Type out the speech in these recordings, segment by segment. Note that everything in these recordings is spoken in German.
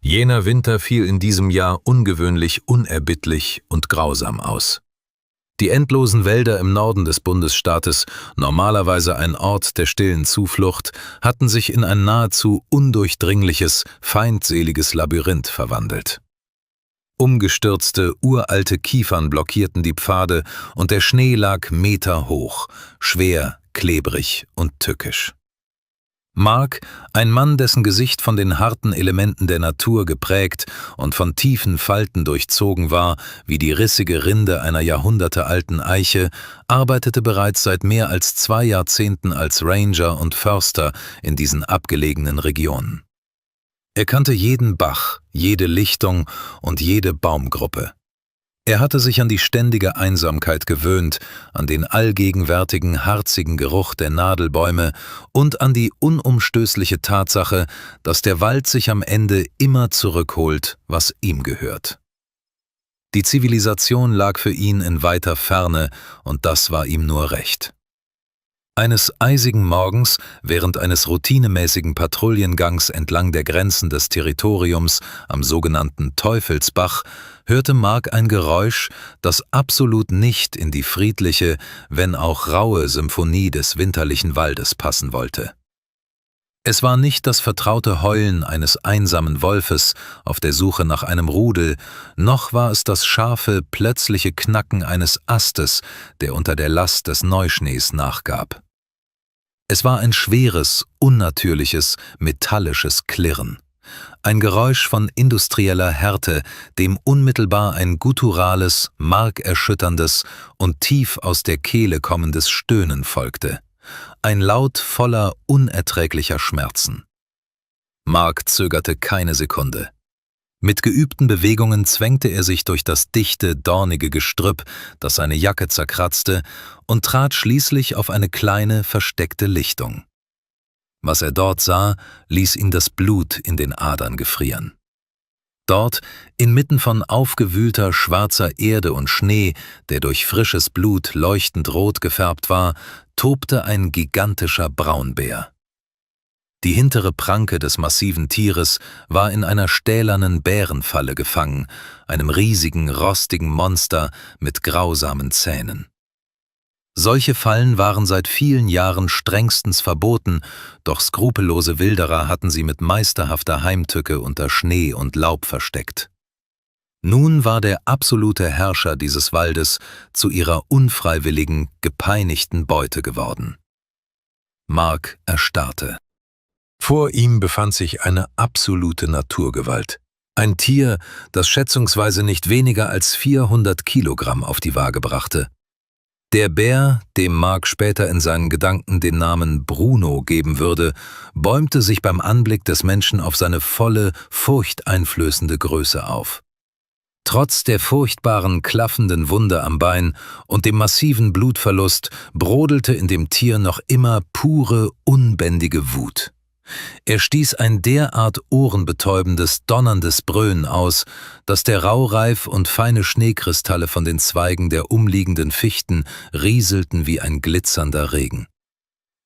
Jener Winter fiel in diesem Jahr ungewöhnlich unerbittlich und grausam aus. Die endlosen Wälder im Norden des Bundesstaates, normalerweise ein Ort der stillen Zuflucht, hatten sich in ein nahezu undurchdringliches, feindseliges Labyrinth verwandelt. Umgestürzte, uralte Kiefern blockierten die Pfade und der Schnee lag meterhoch, schwer, klebrig und tückisch. Mark, ein Mann, dessen Gesicht von den harten Elementen der Natur geprägt und von tiefen Falten durchzogen war, wie die rissige Rinde einer jahrhundertealten Eiche, arbeitete bereits seit mehr als 2 Jahrzehnten als Ranger und Förster in diesen abgelegenen Regionen. Er kannte jeden Bach, jede Lichtung und jede Baumgruppe. Er hatte sich an die ständige Einsamkeit gewöhnt, an den allgegenwärtigen, harzigen Geruch der Nadelbäume und an die unumstößliche Tatsache, dass der Wald sich am Ende immer zurückholt, was ihm gehört. Die Zivilisation lag für ihn in weiter Ferne, und das war ihm nur recht. Eines eisigen Morgens, während eines routinemäßigen Patrouillengangs entlang der Grenzen des Territoriums am sogenannten Teufelsbach, hörte Mark ein Geräusch, das absolut nicht in die friedliche, wenn auch raue Symphonie des winterlichen Waldes passen wollte. Es war nicht das vertraute Heulen eines einsamen Wolfes auf der Suche nach einem Rudel, noch war es das scharfe, plötzliche Knacken eines Astes, der unter der Last des Neuschnees nachgab. Es war ein schweres, unnatürliches, metallisches Klirren. Ein Geräusch von industrieller Härte, dem unmittelbar ein gutturales, markerschütterndes und tief aus der Kehle kommendes Stöhnen folgte. Ein Laut voller unerträglicher Schmerzen. Mark zögerte keine Sekunde. Mit geübten Bewegungen zwängte er sich durch das dichte, dornige Gestrüpp, das seine Jacke zerkratzte, und trat schließlich auf eine kleine, versteckte Lichtung. Was er dort sah, ließ ihn das Blut in den Adern gefrieren. Dort, inmitten von aufgewühlter, schwarzer Erde und Schnee, der durch frisches Blut leuchtend rot gefärbt war, tobte ein gigantischer Braunbär. Die hintere Pranke des massiven Tieres war in einer stählernen Bärenfalle gefangen, einem riesigen, rostigen Monster mit grausamen Zähnen. Solche Fallen waren seit vielen Jahren strengstens verboten, doch skrupellose Wilderer hatten sie mit meisterhafter Heimtücke unter Schnee und Laub versteckt. Nun war der absolute Herrscher dieses Waldes zu ihrer unfreiwilligen, gepeinigten Beute geworden. Mark erstarrte. Vor ihm befand sich eine absolute Naturgewalt. Ein Tier, das schätzungsweise nicht weniger als 400 Kilogramm auf die Waage brachte. Der Bär, dem Mark später in seinen Gedanken den Namen Bruno geben würde, bäumte sich beim Anblick des Menschen auf seine volle, furchteinflößende Größe auf. Trotz der furchtbaren, klaffenden Wunde am Bein und dem massiven Blutverlust brodelte in dem Tier noch immer pure, unbändige Wut. Er stieß ein derart ohrenbetäubendes, donnerndes Brüllen aus, dass der Raureif und feine Schneekristalle von den Zweigen der umliegenden Fichten rieselten wie ein glitzernder Regen.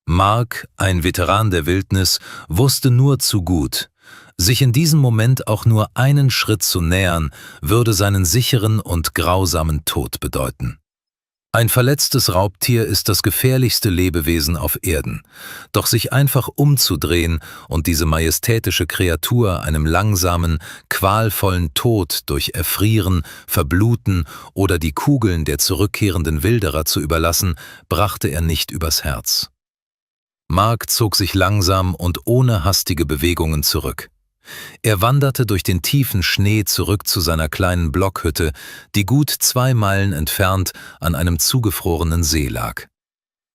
Mark, ein Veteran der Wildnis, wusste nur zu gut: Sich in diesem Moment auch nur einen Schritt zu nähern, würde seinen sicheren und grausamen Tod bedeuten. Ein verletztes Raubtier ist das gefährlichste Lebewesen auf Erden, doch sich einfach umzudrehen und diese majestätische Kreatur einem langsamen, qualvollen Tod durch Erfrieren, Verbluten oder die Kugeln der zurückkehrenden Wilderer zu überlassen, brachte er nicht übers Herz. Mark zog sich langsam und ohne hastige Bewegungen zurück. Er wanderte durch den tiefen Schnee zurück zu seiner kleinen Blockhütte, die gut 2 Meilen entfernt an einem zugefrorenen See lag.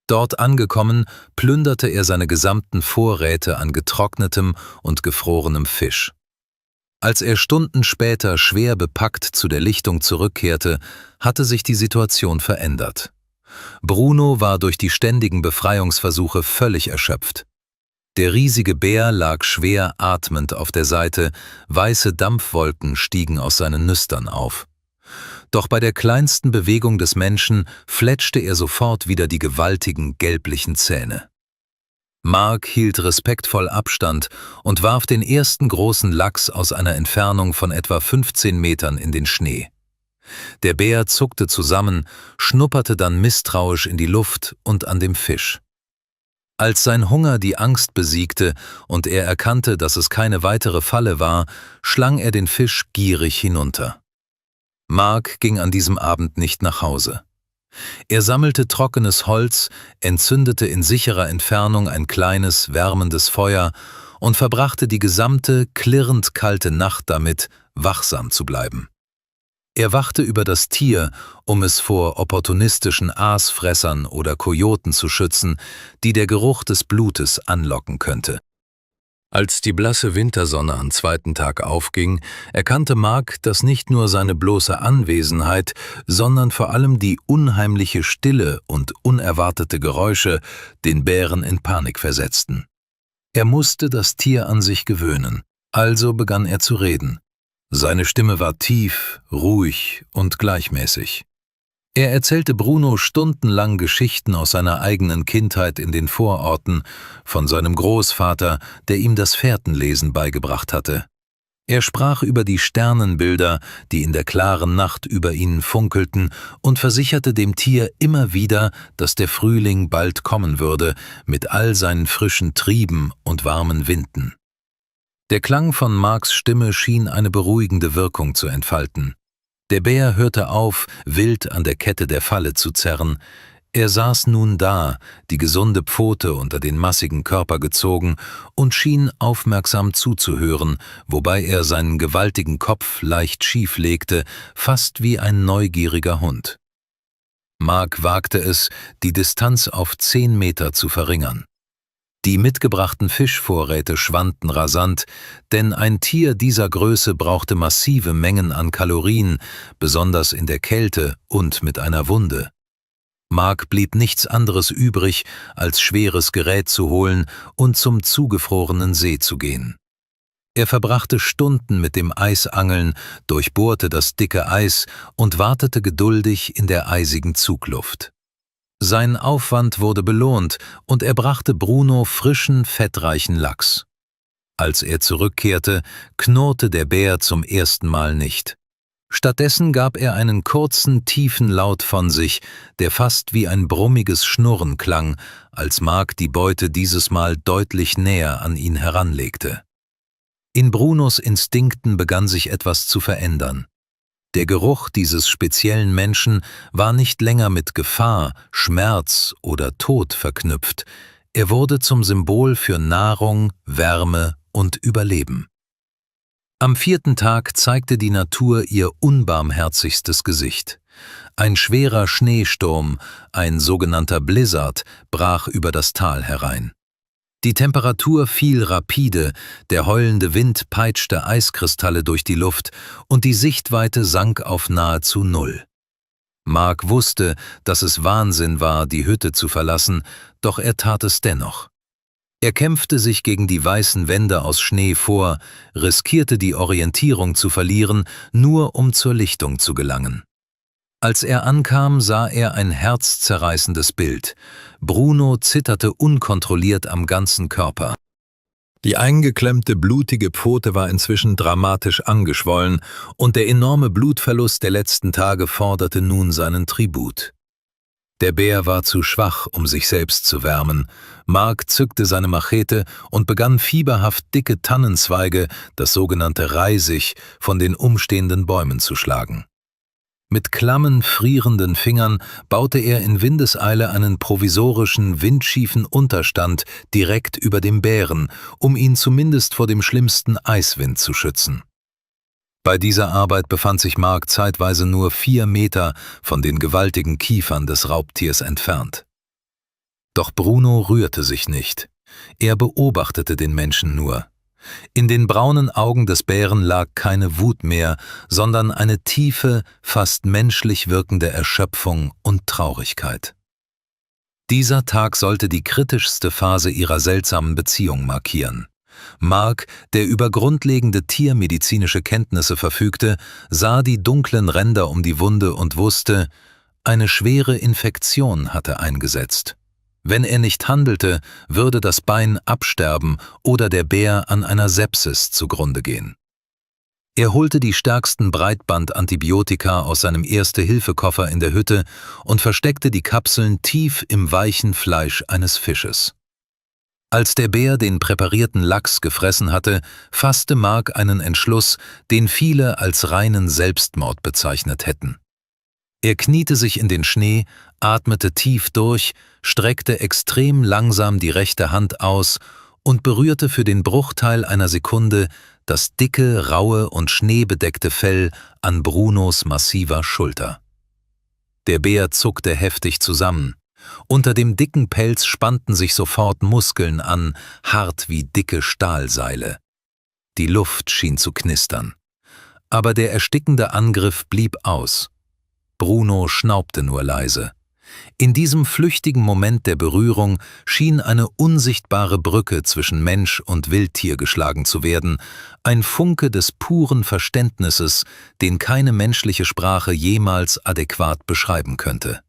Dort angekommen, plünderte er seine gesamten Vorräte an getrocknetem und gefrorenem Fisch. Als er Stunden später schwer bepackt zu der Lichtung zurückkehrte, hatte sich die Situation verändert. Bruno war durch die ständigen Befreiungsversuche völlig erschöpft. Der riesige Bär lag schwer atmend auf der Seite, weiße Dampfwolken stiegen aus seinen Nüstern auf. Doch bei der kleinsten Bewegung des Menschen fletschte er sofort wieder die gewaltigen gelblichen Zähne. Mark hielt respektvoll Abstand und warf den ersten großen Lachs aus einer Entfernung von etwa 15 Metern in den Schnee. Der Bär zuckte zusammen, schnupperte dann misstrauisch in die Luft und an dem Fisch. Als sein Hunger die Angst besiegte und er erkannte, dass es keine weitere Falle war, schlang er den Fisch gierig hinunter. Mark ging an diesem Abend nicht nach Hause. Er sammelte trockenes Holz, entzündete in sicherer Entfernung ein kleines, wärmendes Feuer und verbrachte die gesamte, klirrend kalte Nacht damit, wachsam zu bleiben. Er wachte über das Tier, um es vor opportunistischen Aasfressern oder Kojoten zu schützen, die der Geruch des Blutes anlocken könnte. Als die blasse Wintersonne am zweiten Tag aufging, erkannte Mark, dass nicht nur seine bloße Anwesenheit, sondern vor allem die unheimliche Stille und unerwartete Geräusche den Bären in Panik versetzten. Er musste das Tier an sich gewöhnen, also begann er zu reden. Seine Stimme war tief, ruhig und gleichmäßig. Er erzählte Bruno stundenlang Geschichten aus seiner eigenen Kindheit in den Vororten, von seinem Großvater, der ihm das Fährtenlesen beigebracht hatte. Er sprach über die Sternenbilder, die in der klaren Nacht über ihnen funkelten, und versicherte dem Tier immer wieder, dass der Frühling bald kommen würde, mit all seinen frischen Trieben und warmen Winden. Der Klang von Marks Stimme schien eine beruhigende Wirkung zu entfalten. Der Bär hörte auf, wild an der Kette der Falle zu zerren. Er saß nun da, die gesunde Pfote unter den massigen Körper gezogen und schien aufmerksam zuzuhören, wobei er seinen gewaltigen Kopf leicht schief legte, fast wie ein neugieriger Hund. Mark wagte es, die Distanz auf 10 Meter zu verringern. Die mitgebrachten Fischvorräte schwanden rasant, denn ein Tier dieser Größe brauchte massive Mengen an Kalorien, besonders in der Kälte und mit einer Wunde. Mark blieb nichts anderes übrig, als schweres Gerät zu holen und zum zugefrorenen See zu gehen. Er verbrachte Stunden mit dem Eisangeln, durchbohrte das dicke Eis und wartete geduldig in der eisigen Zugluft. Sein Aufwand wurde belohnt und er brachte Bruno frischen, fettreichen Lachs. Als er zurückkehrte, knurrte der Bär zum ersten Mal nicht. Stattdessen gab er einen kurzen, tiefen Laut von sich, der fast wie ein brummiges Schnurren klang, als Mark die Beute dieses Mal deutlich näher an ihn heranlegte. In Brunos Instinkten begann sich etwas zu verändern. Der Geruch dieses speziellen Menschen war nicht länger mit Gefahr, Schmerz oder Tod verknüpft. Er wurde zum Symbol für Nahrung, Wärme und Überleben. Am 4. Tag zeigte die Natur ihr unbarmherzigstes Gesicht. Ein schwerer Schneesturm, ein sogenannter Blizzard, brach über das Tal herein. Die Temperatur fiel rapide, der heulende Wind peitschte Eiskristalle durch die Luft und die Sichtweite sank auf nahezu Null. Mark wusste, dass es Wahnsinn war, die Hütte zu verlassen, doch er tat es dennoch. Er kämpfte sich gegen die weißen Wände aus Schnee vor, riskierte die Orientierung zu verlieren, nur um zur Lichtung zu gelangen. Als er ankam, sah er ein herzzerreißendes Bild. Bruno zitterte unkontrolliert am ganzen Körper. Die eingeklemmte, blutige Pfote war inzwischen dramatisch angeschwollen und der enorme Blutverlust der letzten Tage forderte nun seinen Tribut. Der Bär war zu schwach, um sich selbst zu wärmen. Mark zückte seine Machete und begann fieberhaft dicke Tannenzweige, das sogenannte Reisig, von den umstehenden Bäumen zu schlagen. Mit klammen, frierenden Fingern baute er in Windeseile einen provisorischen, windschiefen Unterstand direkt über dem Bären, um ihn zumindest vor dem schlimmsten Eiswind zu schützen. Bei dieser Arbeit befand sich Mark zeitweise nur 4 Meter von den gewaltigen Kiefern des Raubtiers entfernt. Doch Bruno rührte sich nicht. Er beobachtete den Menschen nur. In den braunen Augen des Bären lag keine Wut mehr, sondern eine tiefe, fast menschlich wirkende Erschöpfung und Traurigkeit. Dieser Tag sollte die kritischste Phase ihrer seltsamen Beziehung markieren. Mark, der über grundlegende tiermedizinische Kenntnisse verfügte, sah die dunklen Ränder um die Wunde und wusste, eine schwere Infektion hatte eingesetzt. Wenn er nicht handelte, würde das Bein absterben oder der Bär an einer Sepsis zugrunde gehen. Er holte die stärksten Breitband-Antibiotika aus seinem Erste-Hilfe-Koffer in der Hütte und versteckte die Kapseln tief im weichen Fleisch eines Fisches. Als der Bär den präparierten Lachs gefressen hatte, fasste Mark einen Entschluss, den viele als reinen Selbstmord bezeichnet hätten. Er kniete sich in den Schnee, atmete tief durch, streckte extrem langsam die rechte Hand aus und berührte für den Bruchteil einer Sekunde das dicke, raue und schneebedeckte Fell an Brunos massiver Schulter. Der Bär zuckte heftig zusammen. Unter dem dicken Pelz spannten sich sofort Muskeln an, hart wie dicke Stahlseile. Die Luft schien zu knistern. Aber der erstickende Angriff blieb aus. Bruno schnaubte nur leise. In diesem flüchtigen Moment der Berührung schien eine unsichtbare Brücke zwischen Mensch und Wildtier geschlagen zu werden, ein Funke des puren Verständnisses, den keine menschliche Sprache jemals adäquat beschreiben könnte.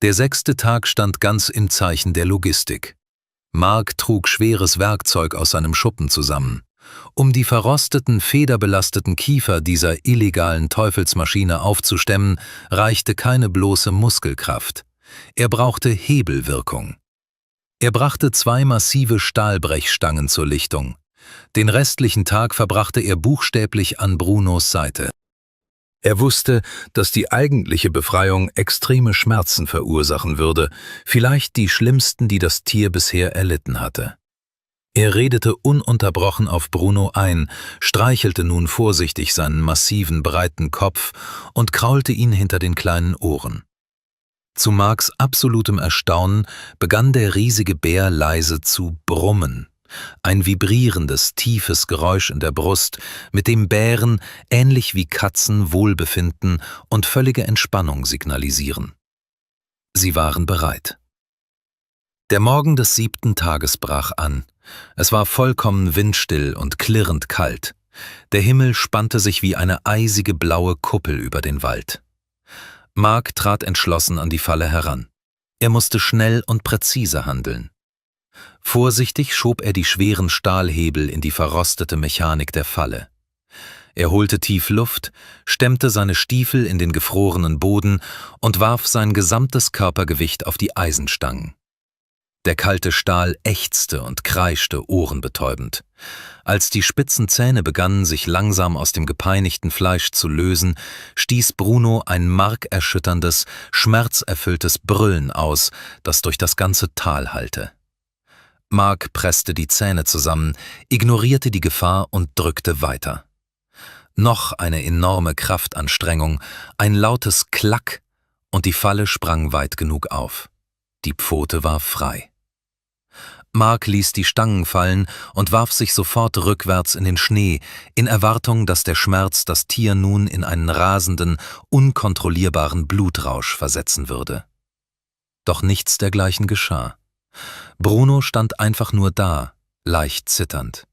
Der 6. Tag stand ganz im Zeichen der Logistik. Mark trug schweres Werkzeug aus seinem Schuppen zusammen. Um die verrosteten, federbelasteten Kiefer dieser illegalen Teufelsmaschine aufzustemmen, reichte keine bloße Muskelkraft. Er brauchte Hebelwirkung. Er brachte 2 massive Stahlbrechstangen zur Lichtung. Den restlichen Tag verbrachte er buchstäblich an Brunos Seite. Er wusste, dass die eigentliche Befreiung extreme Schmerzen verursachen würde, vielleicht die schlimmsten, die das Tier bisher erlitten hatte. Er redete ununterbrochen auf Bruno ein, streichelte nun vorsichtig seinen massiven, breiten Kopf und kraulte ihn hinter den kleinen Ohren. Zu Marks absolutem Erstaunen begann der riesige Bär leise zu brummen. Ein vibrierendes, tiefes Geräusch in der Brust, mit dem Bären, ähnlich wie Katzen, Wohlbefinden und völlige Entspannung signalisieren. Sie waren bereit. Der Morgen des 7. Tages brach an. Es war vollkommen windstill und klirrend kalt. Der Himmel spannte sich wie eine eisige blaue Kuppel über den Wald. Mark trat entschlossen an die Falle heran. Er musste schnell und präzise handeln. Vorsichtig schob er die schweren Stahlhebel in die verrostete Mechanik der Falle. Er holte tief Luft, stemmte seine Stiefel in den gefrorenen Boden und warf sein gesamtes Körpergewicht auf die Eisenstangen. Der kalte Stahl ächzte und kreischte ohrenbetäubend. Als die spitzen Zähne begannen, sich langsam aus dem gepeinigten Fleisch zu lösen, stieß Bruno ein markerschütterndes, schmerzerfülltes Brüllen aus, das durch das ganze Tal hallte. Mark presste die Zähne zusammen, ignorierte die Gefahr und drückte weiter. Noch eine enorme Kraftanstrengung, ein lautes Klack und die Falle sprang weit genug auf. Die Pfote war frei. Mark ließ die Stangen fallen und warf sich sofort rückwärts in den Schnee, in Erwartung, dass der Schmerz das Tier nun in einen rasenden, unkontrollierbaren Blutrausch versetzen würde. Doch nichts dergleichen geschah. Bruno stand einfach nur da, leicht zitternd.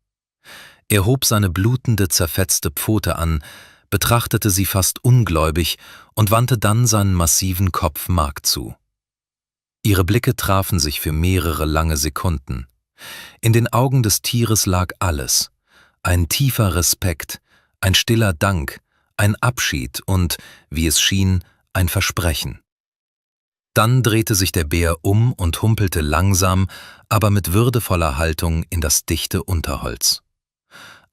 Er hob seine blutende, zerfetzte Pfote an, betrachtete sie fast ungläubig und wandte dann seinen massiven Kopf Mark zu. Ihre Blicke trafen sich für mehrere lange Sekunden. In den Augen des Tieres lag alles: ein tiefer Respekt, ein stiller Dank, ein Abschied und, wie es schien, ein Versprechen. Dann drehte sich der Bär um und humpelte langsam, aber mit würdevoller Haltung in das dichte Unterholz.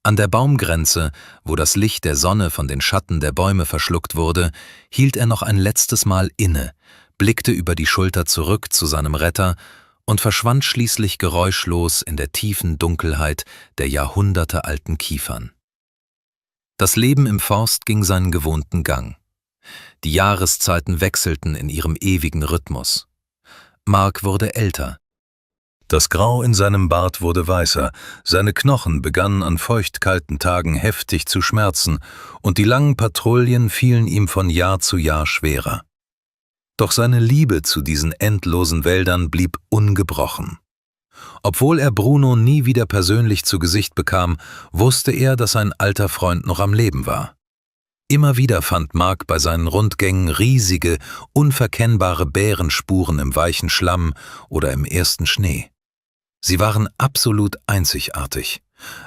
An der Baumgrenze, wo das Licht der Sonne von den Schatten der Bäume verschluckt wurde, hielt er noch ein letztes Mal inne, blickte über die Schulter zurück zu seinem Retter und verschwand schließlich geräuschlos in der tiefen Dunkelheit der jahrhundertealten Kiefern. Das Leben im Forst ging seinen gewohnten Gang. Die Jahreszeiten wechselten in ihrem ewigen Rhythmus. Mark wurde älter. Das Grau in seinem Bart wurde weißer, seine Knochen begannen an feuchtkalten Tagen heftig zu schmerzen und die langen Patrouillen fielen ihm von Jahr zu Jahr schwerer. Doch seine Liebe zu diesen endlosen Wäldern blieb ungebrochen. Obwohl er Bruno nie wieder persönlich zu Gesicht bekam, wusste er, dass sein alter Freund noch am Leben war. Immer wieder fand Mark bei seinen Rundgängen riesige, unverkennbare Bärenspuren im weichen Schlamm oder im ersten Schnee. Sie waren absolut einzigartig.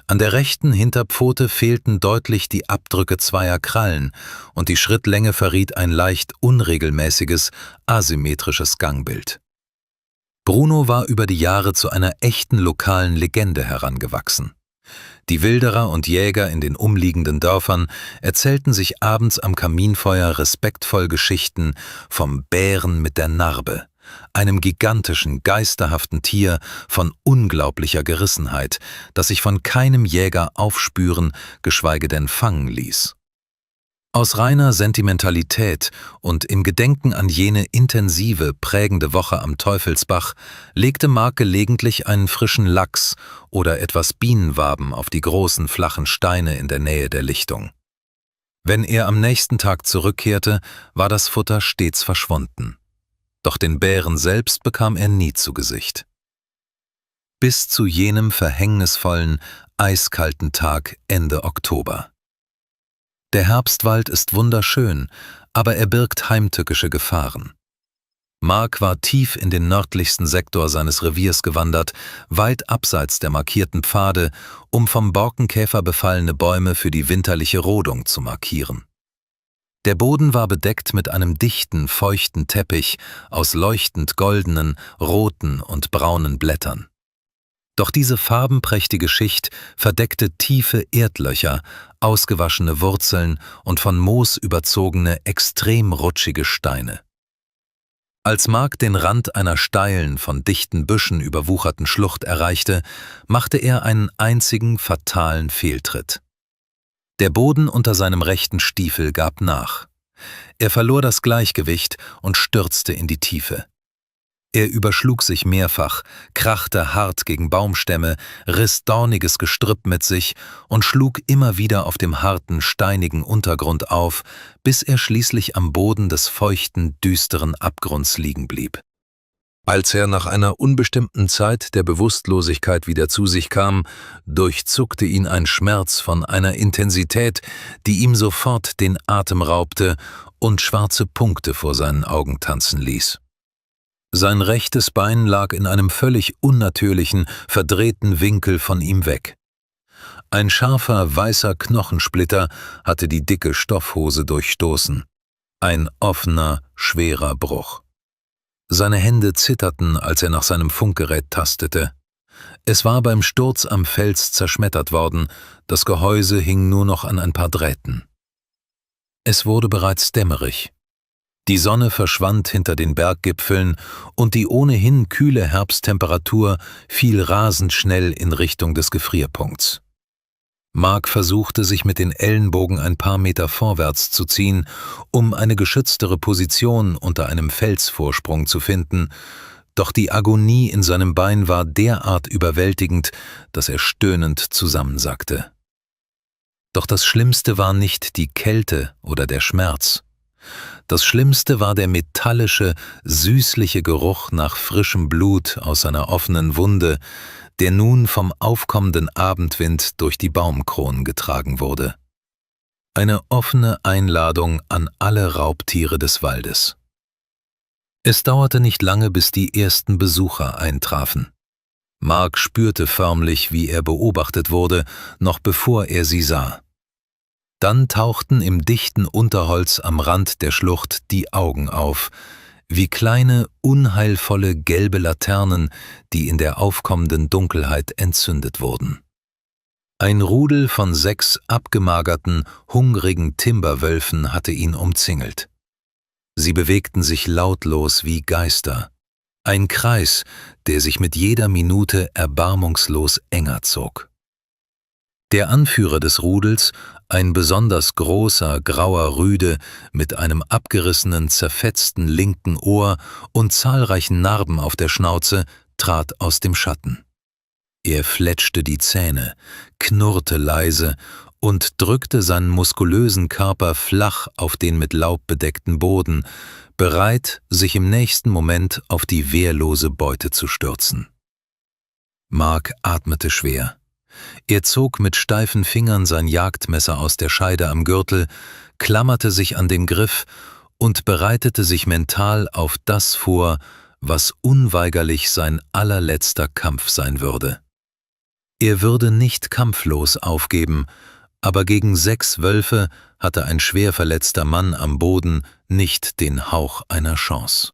An der rechten Hinterpfote fehlten deutlich die Abdrücke zweier Krallen und die Schrittlänge verriet ein leicht unregelmäßiges, asymmetrisches Gangbild. Bruno war über die Jahre zu einer echten lokalen Legende herangewachsen. Die Wilderer und Jäger in den umliegenden Dörfern erzählten sich abends am Kaminfeuer respektvoll Geschichten vom Bären mit der Narbe, einem gigantischen, geisterhaften Tier von unglaublicher Gerissenheit, das sich von keinem Jäger aufspüren, geschweige denn fangen ließ. Aus reiner Sentimentalität und im Gedenken an jene intensive, prägende Woche am Teufelsbach legte Mark gelegentlich einen frischen Lachs oder etwas Bienenwaben auf die großen, flachen Steine in der Nähe der Lichtung. Wenn er am nächsten Tag zurückkehrte, war das Futter stets verschwunden. Doch den Bären selbst bekam er nie zu Gesicht. Bis zu jenem verhängnisvollen, eiskalten Tag Ende Oktober. Der Herbstwald ist wunderschön, aber er birgt heimtückische Gefahren. Mark war tief in den nördlichsten Sektor seines Reviers gewandert, weit abseits der markierten Pfade, um vom Borkenkäfer befallene Bäume für die winterliche Rodung zu markieren. Der Boden war bedeckt mit einem dichten, feuchten Teppich aus leuchtend goldenen, roten und braunen Blättern. Doch diese farbenprächtige Schicht verdeckte tiefe Erdlöcher, ausgewaschene Wurzeln und von Moos überzogene, extrem rutschige Steine. Als Mark den Rand einer steilen, von dichten Büschen überwucherten Schlucht erreichte, machte er einen einzigen fatalen Fehltritt. Der Boden unter seinem rechten Stiefel gab nach. Er verlor das Gleichgewicht und stürzte in die Tiefe. Er überschlug sich mehrfach, krachte hart gegen Baumstämme, riss dorniges Gestrüpp mit sich und schlug immer wieder auf dem harten, steinigen Untergrund auf, bis er schließlich am Boden des feuchten, düsteren Abgrunds liegen blieb. Als er nach einer unbestimmten Zeit der Bewusstlosigkeit wieder zu sich kam, durchzuckte ihn ein Schmerz von einer Intensität, die ihm sofort den Atem raubte und schwarze Punkte vor seinen Augen tanzen ließ. Sein rechtes Bein lag in einem völlig unnatürlichen, verdrehten Winkel von ihm weg. Ein scharfer, weißer Knochensplitter hatte die dicke Stoffhose durchstoßen. Ein offener, schwerer Bruch. Seine Hände zitterten, als er nach seinem Funkgerät tastete. Es war beim Sturz am Fels zerschmettert worden, das Gehäuse hing nur noch an ein paar Drähten. Es wurde bereits dämmerig. Die Sonne verschwand hinter den Berggipfeln und die ohnehin kühle Herbsttemperatur fiel rasend schnell in Richtung des Gefrierpunkts. Mark versuchte, sich mit den Ellenbogen ein paar Meter vorwärts zu ziehen, um eine geschütztere Position unter einem Felsvorsprung zu finden, doch die Agonie in seinem Bein war derart überwältigend, dass er stöhnend zusammensackte. Doch das Schlimmste war nicht die Kälte oder der Schmerz. Das Schlimmste war der metallische, süßliche Geruch nach frischem Blut aus seiner offenen Wunde, der nun vom aufkommenden Abendwind durch die Baumkronen getragen wurde. Eine offene Einladung an alle Raubtiere des Waldes. Es dauerte nicht lange, bis die ersten Besucher eintrafen. Mark spürte förmlich, wie er beobachtet wurde, noch bevor er sie sah. Dann tauchten im dichten Unterholz am Rand der Schlucht die Augen auf, wie kleine, unheilvolle gelbe Laternen, die in der aufkommenden Dunkelheit entzündet wurden. Ein Rudel von 6 abgemagerten, hungrigen Timberwölfen hatte ihn umzingelt. Sie bewegten sich lautlos wie Geister. Ein Kreis, der sich mit jeder Minute erbarmungslos enger zog. Der Anführer des Rudels, ein besonders großer, grauer Rüde mit einem abgerissenen, zerfetzten linken Ohr und zahlreichen Narben auf der Schnauze, trat aus dem Schatten. Er fletschte die Zähne, knurrte leise und drückte seinen muskulösen Körper flach auf den mit Laub bedeckten Boden, bereit, sich im nächsten Moment auf die wehrlose Beute zu stürzen. Mark atmete schwer. Er zog mit steifen Fingern sein Jagdmesser aus der Scheide am Gürtel, klammerte sich an den Griff und bereitete sich mental auf das vor, was unweigerlich sein allerletzter Kampf sein würde. Er würde nicht kampflos aufgeben, aber gegen 6 Wölfe hatte ein schwer verletzter Mann am Boden nicht den Hauch einer Chance.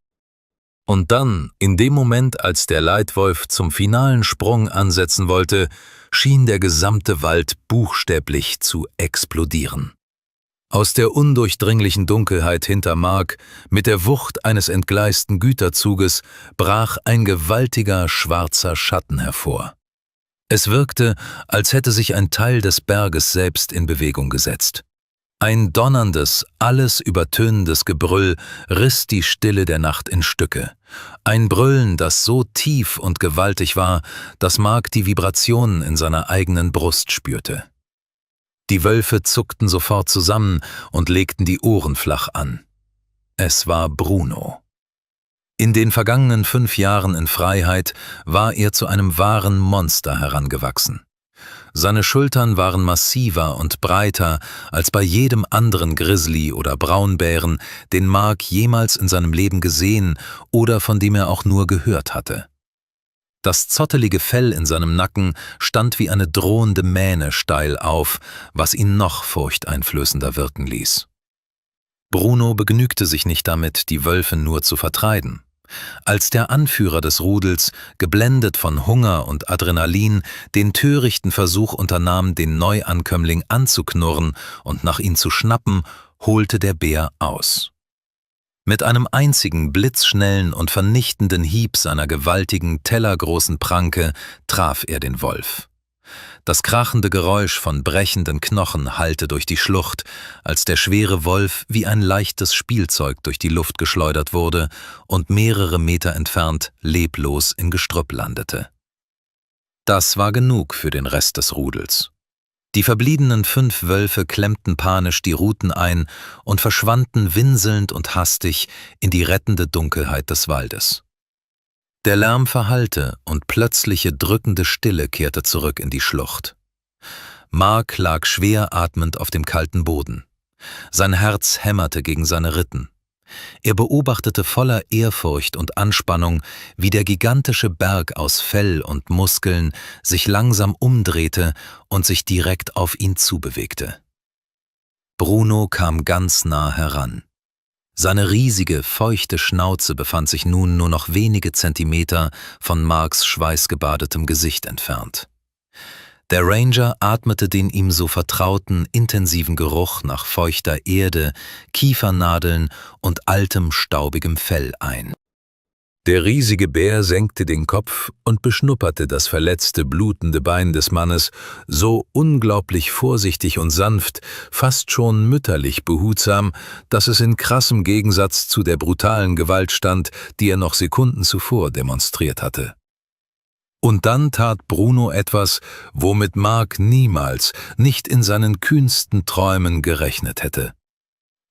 Und dann, in dem Moment, als der Leitwolf zum finalen Sprung ansetzen wollte, schien der gesamte Wald buchstäblich zu explodieren. Aus der undurchdringlichen Dunkelheit hinter Mark, mit der Wucht eines entgleisten Güterzuges, brach ein gewaltiger schwarzer Schatten hervor. Es wirkte, als hätte sich ein Teil des Berges selbst in Bewegung gesetzt. Ein donnerndes, alles übertönendes Gebrüll riss die Stille der Nacht in Stücke. Ein Brüllen, das so tief und gewaltig war, dass Mark die Vibrationen in seiner eigenen Brust spürte. Die Wölfe zuckten sofort zusammen und legten die Ohren flach an. Es war Bruno. In den vergangenen 5 Jahren in Freiheit war er zu einem wahren Monster herangewachsen. Seine Schultern waren massiver und breiter als bei jedem anderen Grizzly oder Braunbären, den Mark jemals in seinem Leben gesehen oder von dem er auch nur gehört hatte. Das zottelige Fell in seinem Nacken stand wie eine drohende Mähne steil auf, was ihn noch furchteinflößender wirken ließ. Bruno begnügte sich nicht damit, die Wölfe nur zu vertreiben. Als der Anführer des Rudels, geblendet von Hunger und Adrenalin, den törichten Versuch unternahm, den Neuankömmling anzuknurren und nach ihm zu schnappen, holte der Bär aus. Mit einem einzigen blitzschnellen und vernichtenden Hieb seiner gewaltigen, tellergroßen Pranke traf er den Wolf. Das krachende Geräusch von brechenden Knochen hallte durch die Schlucht, als der schwere Wolf wie ein leichtes Spielzeug durch die Luft geschleudert wurde und mehrere Meter entfernt leblos in Gestrüpp landete. Das war genug für den Rest des Rudels. Die verbliebenen 5 Wölfe klemmten panisch die Ruten ein und verschwanden winselnd und hastig in die rettende Dunkelheit des Waldes. Der Lärm verhallte und plötzliche drückende Stille kehrte zurück in die Schlucht. Mark lag schwer atmend auf dem kalten Boden. Sein Herz hämmerte gegen seine Rippen. Er beobachtete voller Ehrfurcht und Anspannung, wie der gigantische Berg aus Fell und Muskeln sich langsam umdrehte und sich direkt auf ihn zubewegte. Bruno kam ganz nah heran. Seine riesige, feuchte Schnauze befand sich nun nur noch wenige Zentimeter von Marks schweißgebadetem Gesicht entfernt. Der Ranger atmete den ihm so vertrauten, intensiven Geruch nach feuchter Erde, Kiefernadeln und altem, staubigem Fell ein. Der riesige Bär senkte den Kopf und beschnupperte das verletzte, blutende Bein des Mannes so unglaublich vorsichtig und sanft, fast schon mütterlich behutsam, dass es in krassem Gegensatz zu der brutalen Gewalt stand, die er noch Sekunden zuvor demonstriert hatte. Und dann tat Bruno etwas, womit Mark niemals, nicht in seinen kühnsten Träumen gerechnet hätte.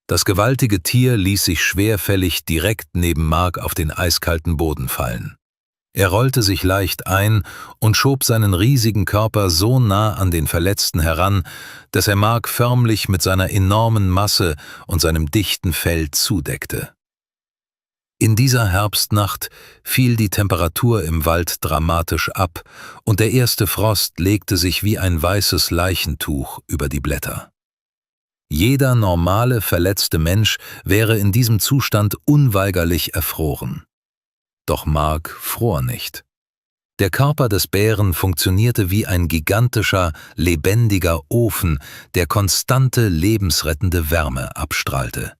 Das gewaltige Tier ließ sich schwerfällig direkt neben Mark auf den eiskalten Boden fallen. Er rollte sich leicht ein und schob seinen riesigen Körper so nah an den Verletzten heran, dass er Mark förmlich mit seiner enormen Masse und seinem dichten Fell zudeckte. In dieser Herbstnacht fiel die Temperatur im Wald dramatisch ab und der erste Frost legte sich wie ein weißes Leichentuch über die Blätter. Jeder normale, verletzte Mensch wäre in diesem Zustand unweigerlich erfroren. Doch Mark fror nicht. Der Körper des Bären funktionierte wie ein gigantischer, lebendiger Ofen, der konstante, lebensrettende Wärme abstrahlte.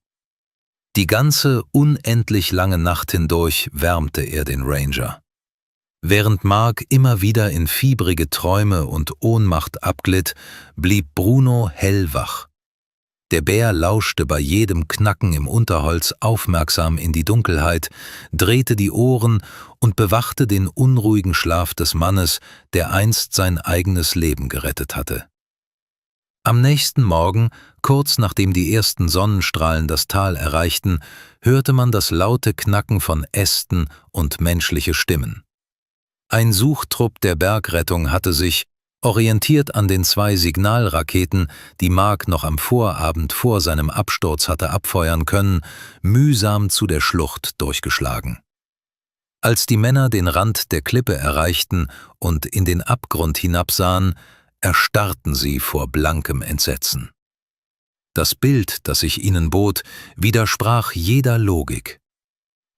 Die ganze, unendlich lange Nacht hindurch wärmte er den Ranger. Während Mark immer wieder in fiebrige Träume und Ohnmacht abglitt, blieb Bruno hellwach. Der Bär lauschte bei jedem Knacken im Unterholz aufmerksam in die Dunkelheit, drehte die Ohren und bewachte den unruhigen Schlaf des Mannes, der einst sein eigenes Leben gerettet hatte. Am nächsten Morgen, kurz nachdem die ersten Sonnenstrahlen das Tal erreichten, hörte man das laute Knacken von Ästen und menschliche Stimmen. Ein Suchtrupp der Bergrettung hatte sich, Orientiert an den 2 Signalraketen, die Mark noch am Vorabend vor seinem Absturz hatte abfeuern können, mühsam zu der Schlucht durchgeschlagen. Als die Männer den Rand der Klippe erreichten und in den Abgrund hinabsahen, erstarrten sie vor blankem Entsetzen. Das Bild, das sich ihnen bot, widersprach jeder Logik.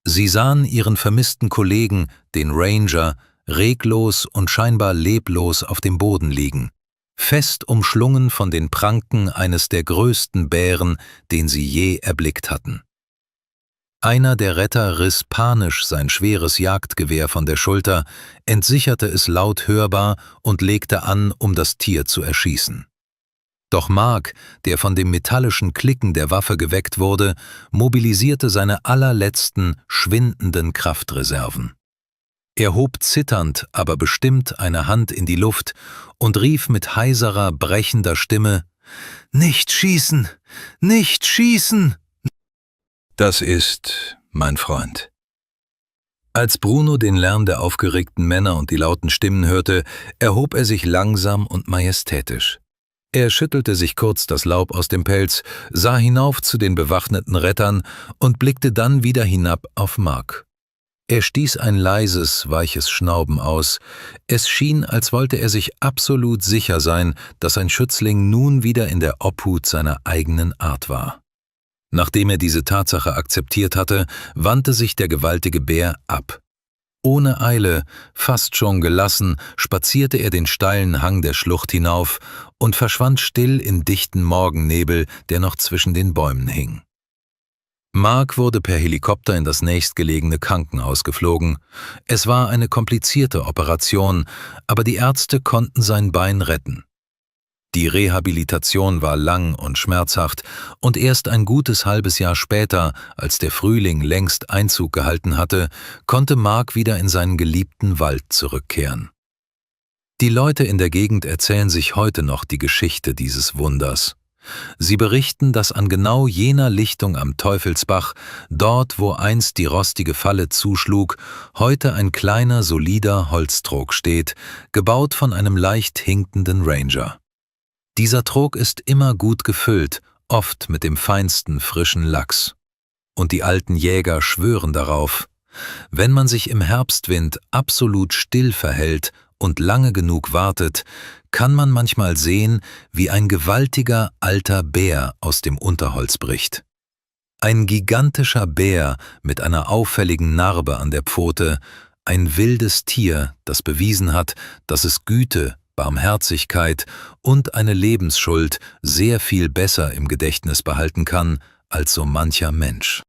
Sie sahen ihren vermissten Kollegen, den Ranger, reglos und scheinbar leblos auf dem Boden liegen, fest umschlungen von den Pranken eines der größten Bären, den sie je erblickt hatten. Einer der Retter riss panisch sein schweres Jagdgewehr von der Schulter, entsicherte es laut hörbar und legte an, um das Tier zu erschießen. Doch Mark, der von dem metallischen Klicken der Waffe geweckt wurde, mobilisierte seine allerletzten, schwindenden Kraftreserven. Er hob zitternd, aber bestimmt eine Hand in die Luft und rief mit heiserer, brechender Stimme: »Nicht schießen! Nicht schießen!« Das ist, mein Freund. Als Bruno den Lärm der aufgeregten Männer und die lauten Stimmen hörte, erhob er sich langsam und majestätisch. Er schüttelte sich kurz das Laub aus dem Pelz, sah hinauf zu den bewaffneten Rettern und blickte dann wieder hinab auf Mark. Er stieß ein leises, weiches Schnauben aus. Es schien, als wollte er sich absolut sicher sein, dass sein Schützling nun wieder in der Obhut seiner eigenen Art war. Nachdem er diese Tatsache akzeptiert hatte, wandte sich der gewaltige Bär ab. Ohne Eile, fast schon gelassen, spazierte er den steilen Hang der Schlucht hinauf und verschwand still in dichten Morgennebel, der noch zwischen den Bäumen hing. Mark wurde per Helikopter in das nächstgelegene Krankenhaus geflogen. Es war eine komplizierte Operation, aber die Ärzte konnten sein Bein retten. Die Rehabilitation war lang und schmerzhaft und erst ein gutes halbes Jahr später, als der Frühling längst Einzug gehalten hatte, konnte Mark wieder in seinen geliebten Wald zurückkehren. Die Leute in der Gegend erzählen sich heute noch die Geschichte dieses Wunders. Sie berichten, dass an genau jener Lichtung am Teufelsbach, dort wo einst die rostige Falle zuschlug, heute ein kleiner, solider Holztrog steht, gebaut von einem leicht hinkenden Ranger. Dieser Trog ist immer gut gefüllt, oft mit dem feinsten frischen Lachs. Und die alten Jäger schwören darauf: Wenn man sich im Herbstwind absolut still verhält und lange genug wartet, kann man manchmal sehen, wie ein gewaltiger alter Bär aus dem Unterholz bricht. Ein gigantischer Bär mit einer auffälligen Narbe an der Pfote, ein wildes Tier, das bewiesen hat, dass es Güte, Barmherzigkeit und eine Lebensschuld sehr viel besser im Gedächtnis behalten kann als so mancher Mensch.